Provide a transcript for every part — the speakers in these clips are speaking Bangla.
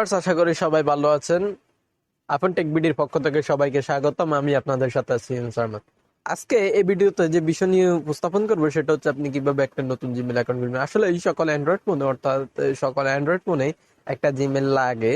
ভিউয়ার্স, আশা করি সবাই ভালো আছেন। আপন টেক বিডির পক্ষ থেকে সবাইকে স্বাগতম। আমি আপনাদের সাথে আছি শর্মা। আজকে এই ভিডিওতে যে বিষয় নিয়ে উপস্থাপন করবো সেটা হচ্ছে আপনি কিভাবে একটা নতুন জিমেল অ্যাকাউন্ট করবেন। আসলে এই সকল অ্যান্ড্রয়েড ফোনে, অর্থাৎ সকল অ্যান্ড্রয়েড ফোনে একটা জিমেল লাগে।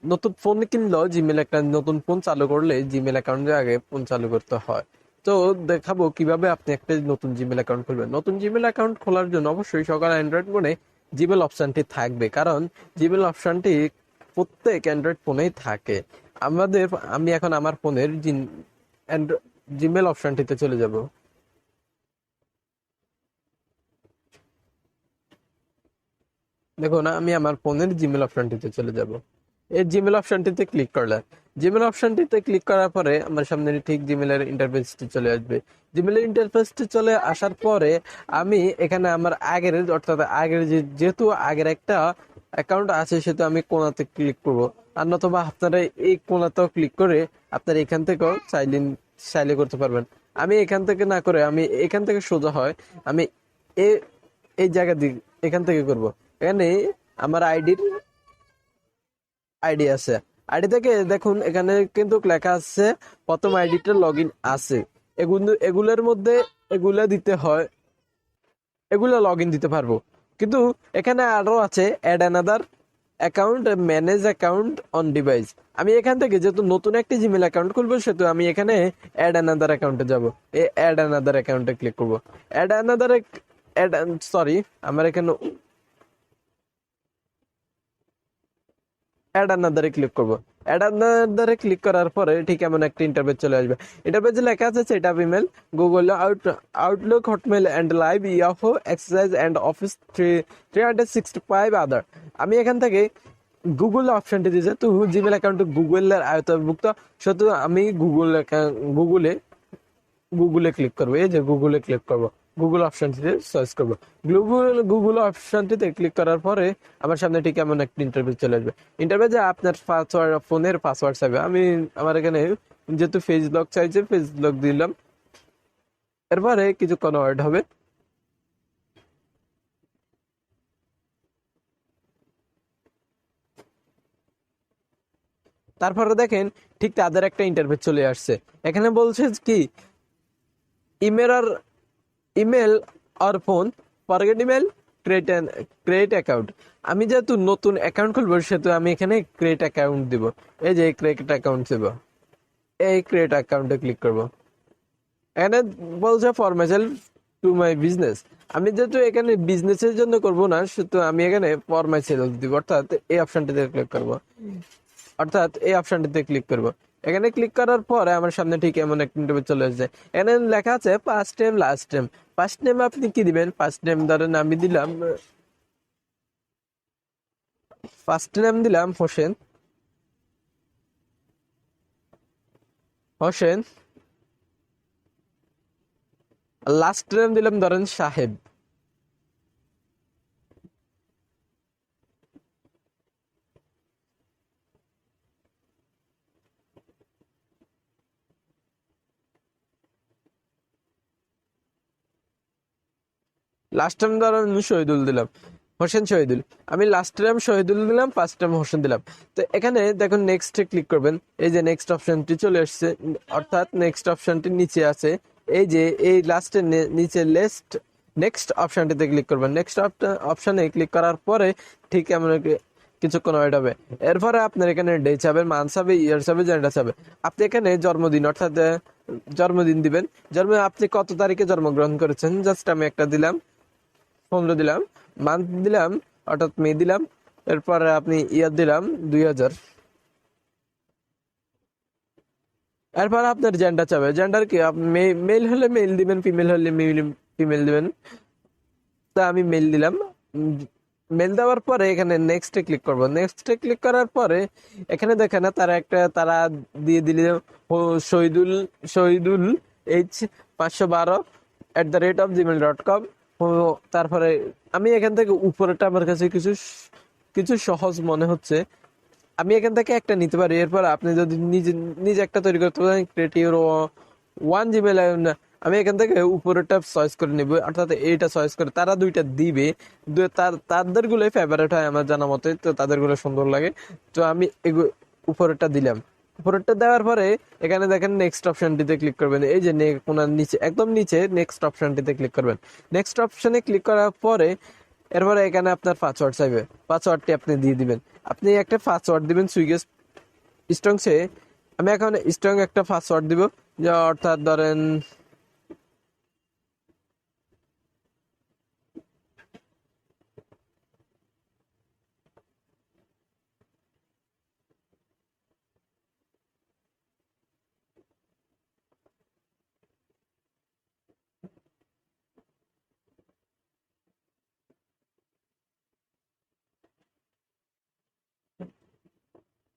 নতুন ফোন কিনলেও জিমেল, একটা নতুন ফোন চালু করলে জিমেল অ্যাকাউন্টের আগে ফোন চালু করতে হয়। তো দেখাবো কিভাবে আপনি একটা নতুন জিমেল অ্যাকাউন্ট খুলবেন। নতুন জিমেল অ্যাকাউন্ট খোলার জন্য অবশ্যই সকল অ্যান্ড্রয়েড ফোনে জিমেল অপশনটি থাকবে, কারণ জিমেল অপশনটি প্রত্যেক অ্যান্ড্রয়েড ফোনেই থাকে। আমাদের আমি এখন আমার ফোনের জিমেল অপশনটিতে চলে যাব। দেখুন, আমি আমার ফোনের জিমেল অপশনটিতে চলে যাব। এই জিমেল অপশনটিতে ক্লিক করলাম। জিমেল অপশনটিতে ক্লিক করার পরে আমার সামনে ঠিক জিমেলের ইন্টারফেসটি চলে আসবে। জিমেলের ইন্টারফেসটি চলে আসার পরে আমি এখানে আমার আগের, অর্থাৎ আগের যেহেতু আগের একটা অ্যাকাউন্ট আছে সেহেতু আমি কোনাতে ক্লিক করব। আর নতুবা আপনারা এই কোনাতেও ক্লিক করে আপনারা এখান থেকেও চাইলে চাইলে করতে পারবেন। আমি এখান থেকে না করে আমি এখান থেকে সোজা হয় আমি এই এই জায়গা দিয়ে এখান থেকে করব। এখানে আমার আইডি আছে। আইডি থেকে দেখুন এখানে কিন্তু লেখা আছে প্রথম আইডিটা লগ ইন আছে। এগুলোর মধ্যে এগুলা দিতে হয়, এগুলো লগ ইন দিতে পারবো। কিন্তু এখানে আরো আছে add another account, manage account on device. আমি এখান থেকে যেহেতু নতুন একটি জিমেল অ্যাকাউন্ট খুলবো সেহেতু আমি এখানে অ্যাড অ্যানাদার অ্যাকাউন্টে যাব। এই অ্যাড অ্যানাদার অ্যাকাউন্টে ক্লিক করবো। অ্যাড অ্যানাদার অ্যাড সরি আমার এখানে অ্যাড আনাদারে ক্লিক করব। অ্যাড আনাদারে ক্লিক করার পরে ঠিক এমন একটা ইন্টারফেস চলে আসবে। ইন্টারফেসে লেখা আছে set up email, Google Outlook, Hotmail and Live, Yahoo, exchange and Office 365 other. আমি এখান থেকে গুগল অপশনটি দিয়েছে, তো জিমেল অ্যাকাউন্ট গুগলের আয়তভুক্ত, সেহেতু আমি গুগলে গুগলে ক্লিক করবো। এই যে গুগলে ক্লিক করব, গুগল অপশনটিতে সার্চ করবো। গুগল অপশনটিতে ক্লিক করার পরে আমার সামনে ঠিক এমন একটা ইন্টারভিউ চলে আসবে। ইন্টারভিউ আপনার পাসওয়ার্ড, ফোনের পাসওয়ার্ড চাইবে। আমি আমার এখানে যেহেতু ফেস লক চাইছে, ফেস লক দিলাম। এরপরে কিছুক্ষণ ওয়েট হবে। তারপরে দেখেন ঠিক তাদের একটা ইন্টারভিউ চলে আসছে। এখানে বলছে কি ইমেল আর ইমেল আর phone, forget email, create account. আমি যেহেতু নতুন অ্যাকাউন্ট খুলবো সেহেতু আমি এখানে ক্রিয়েট অ্যাকাউন্ট দিব। এই যে ক্রিয়েট অ্যাকাউন্ট দিব, এই ক্রিয়েট অ্যাকাউন্টে ক্লিক করব। এখানে বলছে for myself to my business. আমি যেহেতু এখানে বিজনেসের জন্য করব না সেহেতু আমি এখানে ফর মাই সেলফ দিব, অর্থাৎ এই অপশনটিতে ক্লিক করব। এখানে ক্লিক করার পরে আমার সামনে ঠিক এমন একটা ইন্টারভিউ চলে আসছে। এখানে লেখা আছে first name, last name. First name আপনি কি দিবেন? ফার্স্ট নেম ধরেন আমি দিলাম, ফার্স্ট নেম দিলাম হোসেন, হোসেন। লাস্ট নেম দিলাম ধরেন সাহেব। লাস্ট টাইম ধরেন শহীদুল দিলাম, হোসেন শহীদুল। আমি লাস্ট টাইম শহীদুল দিলাম, ফার্স্ট টাইম হোসেন দিলাম। তো এখানে দেখুন নেক্সটে ক্লিক করবেন। এই যে নেক্সট অপশনটি চলে আসছে, অর্থাৎ নেক্সট অপশনটি নিচে আছে। এই যে এই লাস্টের নিচে নেক্সট অপশনটিতে ক্লিক করবেন। নেক্সট অপশনে ক্লিক করার পরে ঠিক এমন কিছুক্ষণ ওয়েট হবে। এরপরে আপনার এখানে ডে চাবে, মান্থ চাবে, ইয়ার চাবে, জেন্ডার চাবে। আপনি এখানে জন্মদিন, অর্থাৎ জন্মদিন দিবেন। আপনি কত তারিখে জন্মগ্রহণ করেছেন জাস্ট আমি একটা দিলাম, 15 দিলাম। মান্থ দিলাম, অর্থাৎ মে দিলাম। এরপরে আপনি ইয়ার দিলাম 2000। এরপর আপনার জেন্ডার চাবে, জেন্ডার কি আপনি মেল হলে মেল দিবেন, ফিমেল হলে ফিমেল দিবেন। তা আমি মেল দিলাম। মেল দেওয়ার পরে এখানে নেক্সটে ক্লিক করব। নেক্সটে ক্লিক করার পরে এখানে দেখেন না তারা দিয়ে দিল শহীদুল শহীদুল H512@gmail.com। তারপরে আমি এখান থেকে উপরেটা আমার কাছে কিছু কিছু সহজ মনে হচ্ছে, আমি এখান থেকে একটা নিতে পারি। এরপর আপনি যদি নিজে নিজে একটা তৈরি করতে পারেন, ক্রিয়েট ইউর ওয়ান জিমেল আমি এখান থেকে উপরেরটা চয়েস করে নিব, অর্থাৎ এইটা চয়েস করে তারা দুইটা দিবে, তাদের গুলোই ফেভারিট হয় আমার জানা মতে, তো তাদের গুলো সুন্দর লাগে। তো আমি উপরেরটা দিলাম। উপরেরটা দেওয়ার পরে এখানে দেখেন নেক্সট অপশনটিতে ক্লিক করবেন, এই যে কোনার নিচে একদম নিচে নেক্সট অপশনটিতে ক্লিক করবেন। নেক্সট অপশনে ক্লিক করার পরে এরপরে এখানে আপনার পাসওয়ার্ড চাইবে, পাসওয়ার্ডটি আপনি দিয়ে দিবেন। আপনি একটা পাসওয়ার্ড দিবেন সুইগি স্ট্রংসে। আমি এখন স্ট্রং একটা পাসওয়ার্ড দিব, যা অর্থাৎ ধরেন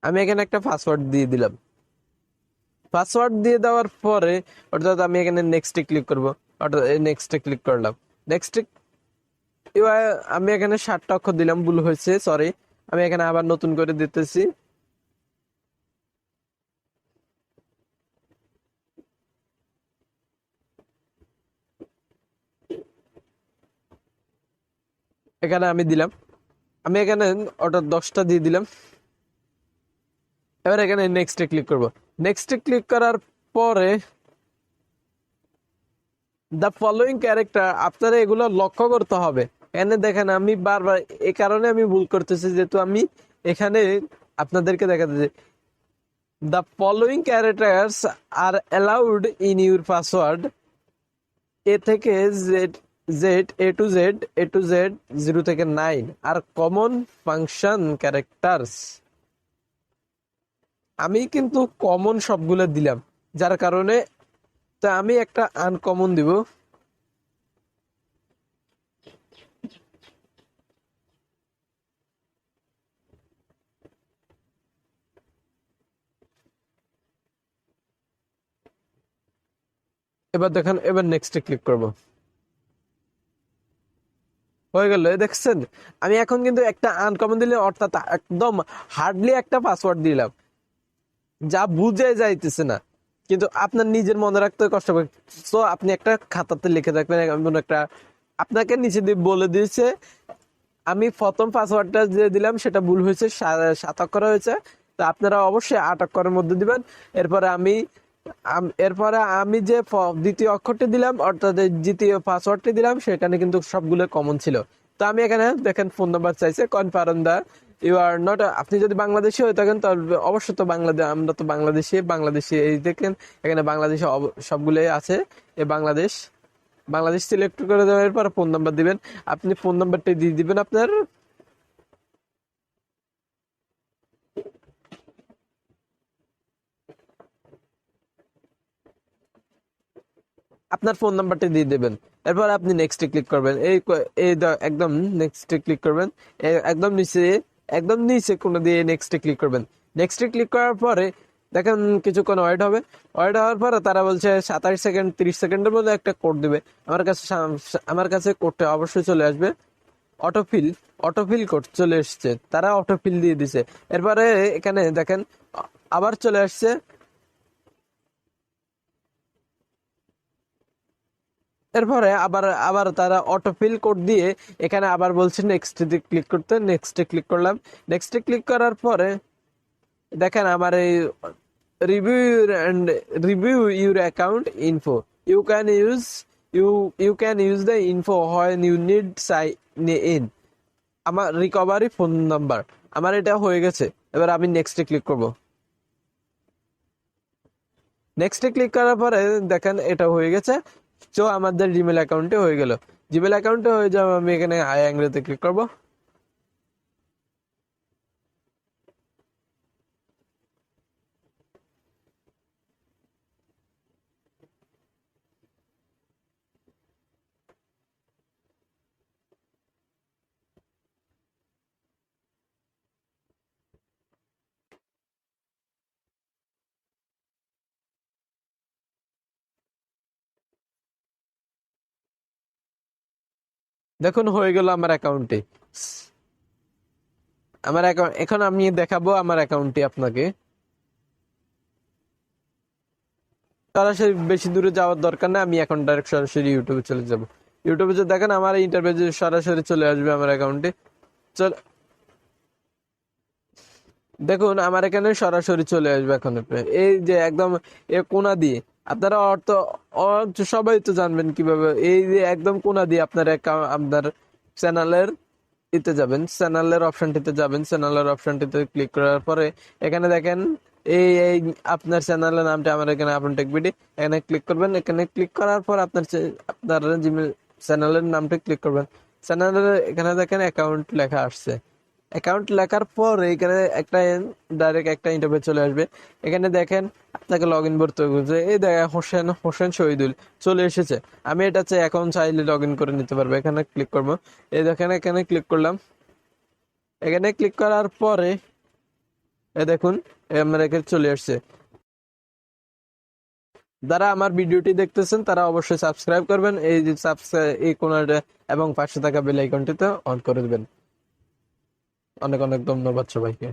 আমি এখানে একটা পাসওয়ার্ড দিয়ে দিলাম। পাসওয়ার্ড দিয়ে দেওয়ার পরে অর্থাৎ আমি এখানে নেক্সটে ক্লিক করব, অর্থাৎ নেক্সটে ক্লিক করলাম। নেক্সটে এবার আমি এখানে 7টা অক্ষর দিলাম, ভুল হয়েছে, সরি। আমি এখানে আবার নতুন করে দিতেছি। এখানে আমি দিলাম, আমি এখানে অর্থাৎ 10টা দিয়ে দিলাম। এবার এখানে নেক্সটে ক্লিক করব। নেক্সটে ক্লিক করার পরে দ্য ফলোয়িং ক্যারেক্টার, আপনারা এগুলো লক্ষ্য করতে হবে। এখানে দেখেন আমি বারবার এই কারণে আমি ভুল করতেছি, যেহেতু আমি এখানে আপনাদেরকে দেখাতে, the following characters are allowed in your password, A থেকে জেড, এ টু জেড 0 থেকে 9 আর কমন ফাংশন ক্যারেক্টার্স। আমি কিন্তু কমন সবগুলো দিলাম, যার কারণে তা আমি একটা আনকমন দিব। এবার দেখেন, এবার নেক্সটে ক্লিক করব। হয়ে গেল, দেখছেন? আমি এখন কিন্তু একটা আনকমন দিলে, অর্থাৎ একদম হার্ডলি একটা পাসওয়ার্ড দিলাম, যা বুঝে যাইতেছে না, কিন্তু আপনার নিজের মনে রাখতে কষ্ট হবে। তো আপনি একটা খাতাতে লিখে রাখবেন, এমন একটা আপনাকে নিচে দিয়ে বলে দিয়েছে। আমি প্রথম পাসওয়ার্ডটা যে দিলাম সেটা ভুল হয়েছে, 7 অক্ষর হয়েছে, তো আপনারা অবশ্যই 8 অক্ষরের মধ্যে দিবেন। এরপরে এরপরে আমি যে দ্বিতীয় অক্ষরটি দিলাম, অর্থাৎ দ্বিতীয় পাসওয়ার্ডটি দিলাম, সেখানে কিন্তু সবগুলো কমন ছিল। তো আমি এখানে দেখেন ফোন নাম্বার চাইছে, confirm that you are not, আপনি যদি বাংলাদেশি হয়ে থাকেন তাহলে অবশ্যই, তো বাংলাদেশ, আমরা তো বাংলাদেশি এই দেখেন এখানে বাংলাদেশে সবগুলোই আছে। বাংলাদেশ, বাংলাদেশ সিলেক্ট করে দেওয়ার পর ফোন নাম্বার দিবেন। আপনি ফোন নাম্বারটা দিয়ে দিবেন আপনার, ফোন নাম্বারটা দিয়ে দেবেন। এরপর আপনি নেক্সটে ক্লিক করবেন, একদম নেক্সটে ক্লিক করবেন। একদম নিচে, একদম নিচে কোনো দিয়ে নেক্সটে ক্লিক করবেন। নেক্সটে ক্লিক করার পরে দেখেন কিছুক্ষণ ওয়েট হবে। ওয়েট হওয়ার পরে তারা বলছে 27 সেকেন্ড 30 সেকেন্ডের মধ্যে একটা কোড দিবে। আমার কাছে কোডটা অবশ্যই চলে আসবে। অটোফিল, অটোফিল কোড চলে এসছে, তারা অটোফিল দিয়ে দিছে। এরপরে এখানে দেখেন আবার চলে আসছে। এরপরে আবার আবার তারা অটোফিল কোড দিয়ে এখানে আবার বলছে নেক্সট ক্লিক করতে, নেক্সটে ক্লিক করলাম। নেক্সটে ক্লিক করার পরে দেখেন আমার এই review and review your account info, you can use you you can use the info when you need sign in, আমার রিকভারি ফোন নাম্বার। আমার এটা হয়ে গেছে। এবার আমি নেক্সটে ক্লিক করব। নেক্সটে ক্লিক করার পরে দেখেন এটা হয়ে গেছে। তো আমাদের জিমেল অ্যাকাউন্টে হয়ে গেল। জিমেল অ্যাকাউন্টে হয়ে যাবে, আমি এখানে আই অ্যাংরেতে ক্লিক করব। দেখুন হয়ে গেল আমার অ্যাকাউন্টে। আমার অ্যাকাউন্ট এখন আমি দেখাবো আমার অ্যাকাউন্টটি আপনাকে। সরাসরি বেশি দূরে যাওয়ার দরকার নেই, আমি এখন ডাইরেক্ট সরাসরি ইউটিউবে চলে যাব। ইউটিউবে যদি দেখেন আমার ইন্টারভিউ সরাসরি চলে আসবে আমার অ্যাকাউন্টে। চল দেখুন আমার এখানে সরাসরি চলে আসবে এখন এই যে একদম এ কোনা দিয়ে আপনারা সবাই তো জানবেন কিভাবে, এই যে একদম কোনা দিয়ে আপনার আপনার চ্যানেলের চ্যানেলের অপশনটিতে ক্লিক করার পরে এখানে দেখেন এই আপনার চ্যানেলের নামটা আমার এখানে আপন টেক বিডি, এখানে ক্লিক করবেন। এখানে ক্লিক করার পর আপনার জিমেল চ্যানেলের নামটা ক্লিক করবেন। চ্যানেলের এখানে দেখেন অ্যাকাউন্ট লেখা আসছে। অ্যাকাউন্ট লেখার পর এখানে ডাইরেক্ট একটা ইন্টারভিউ চলে আসবে। এখানে দেখেন আপনাকে লগ ইন করতে হবে। এই দেখেন হোসেন হোসেন শহীদুল চলে এসেছে। আমি এটা চাই এখন চাইলে লগ ইন করে নিতে পারবো। এখানে ক্লিক করবো। এই দেখেন এখানে ক্লিক করলাম। এখানে ক্লিক করার পরে দেখুন আমার এখানে চলে আসছে। যারা আমার ভিডিওটি দেখতেছেন তারা অবশ্যই সাবস্ক্রাইব করবেন, এই যে সাবস্ক্রাইব এই কোণাটা এবং পাশে থাকা বেল আইকনটিতে অন করে দিবেন। অনেক অনেক ধন্যবাদ সবাইকে।